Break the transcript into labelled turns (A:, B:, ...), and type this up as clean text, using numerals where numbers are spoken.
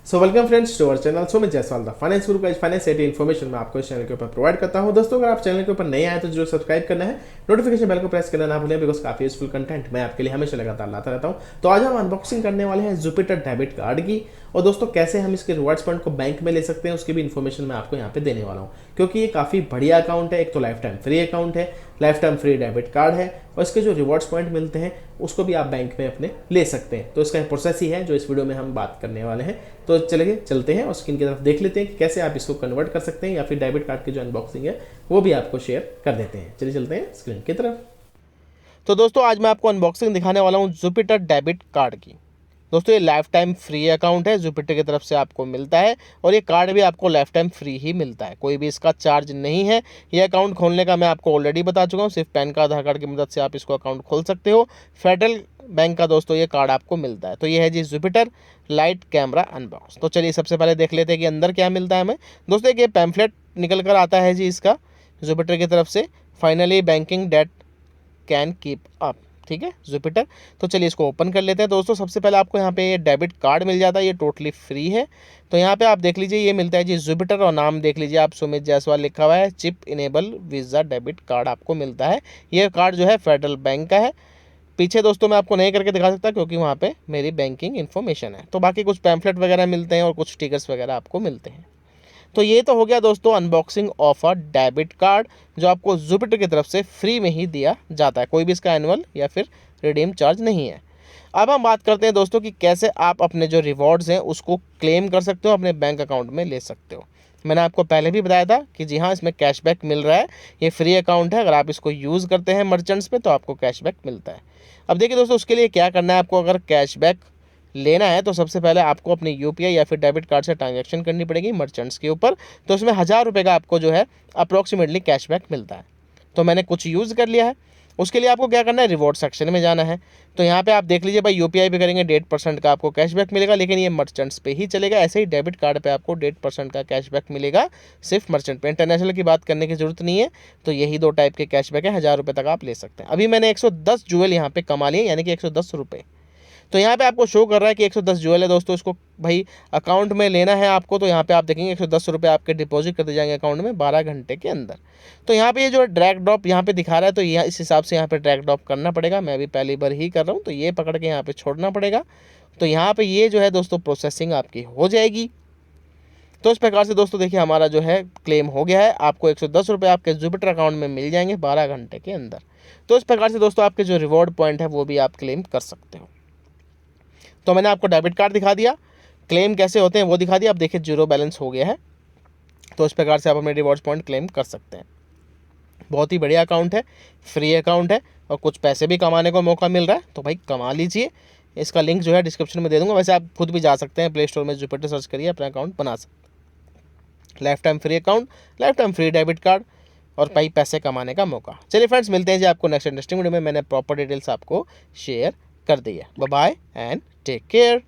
A: So welcome friends to our channel Sumit Jaiswal the finance guru का finance से information मैं आपको इस चैनल के ऊपर प्रोवाइड करता हूं। दोस्तों अगर आप चैनल के ऊपर नए आए तो जरूर सब्सक्राइब करना है, नोटिफिकेशन बेल को प्रेस करना ना भूलें, बिकॉज काफी यूजफुल कंटेंट मैं आपके लिए हमेशा लगातार लाता रहता हूं। तो आज हम अनबॉक्सिंग करने वाले हैं जुपिटर डेबिट कार्ड की, और दोस्तों कैसे हम इसके रिवार्ड्स पॉइंट को बैंक में ले सकते हैं उसकी भी इन्फॉर्मेशन मैं आपको यहाँ पे देने वाला हूँ, क्योंकि ये काफ़ी बढ़िया अकाउंट है। एक तो लाइफ टाइम फ्री अकाउंट है, life time free debit card है, और इसके जो रिवार्ड्स पॉइंट मिलते हैं उसको भी आप बैंक में अपने ले सकते हैं। तो इसका प्रोसेस ही है जो इस वीडियो में हम बात करने वाले हैं। तो चलिए चलते हैं और स्क्रीन की तरफ देख लेते हैं कि कैसे आप इसको कन्वर्ट कर सकते हैं, या फिर डेबिट कार्ड की जो अनबॉक्सिंग है वो भी आपको शेयर कर देते हैं। चलिए चलते हैं स्क्रीन की तरफ। तो दोस्तों आज मैं आपको अनबॉक्सिंग दिखाने वाला हूँ जुपिटर डेबिट कार्ड की। दोस्तों ये लाइफ टाइम फ्री अकाउंट है, जुपिटर की तरफ से आपको मिलता है, और ये कार्ड भी आपको लाइफ टाइम फ्री ही मिलता है, कोई भी इसका चार्ज नहीं है। ये अकाउंट खोलने का मैं आपको ऑलरेडी बता चुका हूँ, सिर्फ पैन कार्ड आधार कार्ड की मदद से आप इसको अकाउंट खोल सकते हो। फेडरल बैंक का दोस्तों ये कार्ड आपको मिलता है। तो ये है जी जुपिटर लाइट कैमरा अनबॉक्स। तो चलिए सबसे पहले देख लेते हैं कि अंदर क्या मिलता है हमें। दोस्तों एक ये पैम्फलेट निकल कर आता है जी इसका जुपिटर की तरफ से, finally banking date can keep up, ठीक है जुपिटर। तो चलिए इसको ओपन कर लेते हैं। दोस्तों सबसे पहले आपको यहाँ पे ये डेबिट कार्ड मिल जाता है, ये टोटली फ्री है। तो यहाँ पे आप देख लीजिए ये मिलता है जी जुपिटर, और नाम देख लीजिए आप सुमित जायसवाल लिखा हुआ है। Chip enable visa debit card आपको मिलता है। ये कार्ड जो है फेडरल बैंक का है। पीछे दोस्तों मैं आपको नहीं करके दिखा सकता क्योंकि वहाँ पे मेरी बैंकिंग इन्फॉर्मेशन है। तो बाकी कुछ पैम्फलेट वगैरह मिलते हैं और कुछ स्टिकर्स वगैरह आपको मिलते हैं। तो ये तो हो गया दोस्तों unboxing of a debit card, जो आपको जुपिटर की तरफ से फ्री में ही दिया जाता है, कोई भी इसका एनुअल या फिर रिडीम चार्ज नहीं है। अब हम बात करते हैं दोस्तों कि कैसे आप अपने जो रिवॉर्ड्स हैं उसको क्लेम कर सकते हो, अपने बैंक अकाउंट में ले सकते हो। मैंने आपको पहले भी बताया था कि जी हाँ इसमें कैशबैक मिल रहा है, ये फ्री अकाउंट है, अगर आप इसको यूज़ करते हैं मर्चेंट्स पे तो आपको कैशबैक मिलता है। अब देखिए दोस्तों उसके लिए क्या करना है आपको, अगर कैशबैक लेना है तो सबसे पहले आपको अपनी यूपीआई या फिर डेबिट कार्ड से ट्रांजैक्शन करनी पड़ेगी मर्चेंट्स के ऊपर। तो उसमें 1000 रुपये का आपको जो है अप्रॉक्सीमेटली कैशबैक मिलता है। तो मैंने कुछ यूज़ कर लिया है। उसके लिए आपको क्या करना है, रिवॉर्ड सेक्शन में जाना है। तो यहाँ पे आप देख लीजिए भाई यूपीआई पे करेंगे 1.5% का आपको कैशबैक मिलेगा, लेकिन ये मर्चेंट्स पे ही चलेगा। ऐसे ही डेबिट कार्ड पे आपको 1.5% का कैशबैक मिलेगा सिर्फ मर्चेंट पे, इंटरनेशनल की बात करने की जरूरत नहीं है। तो यही दो टाइप के कैशबैक है, 1000 रुपये तक आप ले सकते हैं। अभी मैंने 110 ज्वेल यहाँ पे कमा लिए, यानी कि 110 रुपये। तो यहाँ पे आपको शो कर रहा है कि 110 ज्वेल है दोस्तों, इसको भाई अकाउंट में लेना है आपको। तो यहाँ पे आप देखेंगे 110 रुपये आपके डिपॉजिट कर दिए जाएंगे अकाउंट में 12 घंटे के अंदर। तो यहाँ पे ये जो ड्रैग ड्रॉप यहाँ पे दिखा रहा है, तो यह इस हिसाब से यहाँ पे ड्रैग ड्रॉप करना पड़ेगा। मैं अभी पहली बार ही कर रहा हूँ, तो ये पकड़ के यहाँ पे छोड़ना पड़ेगा। तो यहाँ पे ये जो है दोस्तों प्रोसेसिंग आपकी हो जाएगी। तो इस प्रकार से दोस्तों देखिए हमारा जो है क्लेम हो गया है, आपको 110 रुपये आपके जुपिटर अकाउंट में मिल जाएंगे 12 घंटे के अंदर। तो इस प्रकार से दोस्तों आपके जो रिवॉर्ड पॉइंट है वो भी आप क्लेम कर सकते हो। तो मैंने आपको डेबिट कार्ड दिखा दिया, क्लेम कैसे होते हैं वो दिखा दिया। अब देखिए जीरो बैलेंस हो गया है। तो इस प्रकार से आप अपने रिवॉर्ड्स पॉइंट क्लेम कर सकते हैं। बहुत ही बढ़िया अकाउंट है, फ्री अकाउंट है, और कुछ पैसे भी कमाने को मौका मिल रहा है। तो भाई कमा लीजिए। इसका लिंक जो है डिस्क्रिप्शन में दे दूंगा। वैसे आप खुद भी जा सकते हैं, प्ले स्टोर में जुपिटर सर्च करिए, अपना अकाउंट बना सकते हैं। Life time free account, life time free debit card, और भाई पैसे कमाने का मौका। चलिए फ्रेंड्स मिलते हैं जी आपको नेक्स्ट इंटरेस्टिंग वीडियो में। मैंने प्रॉपर डिटेल्स आपको शेयर कर दी है। Bye bye and take care.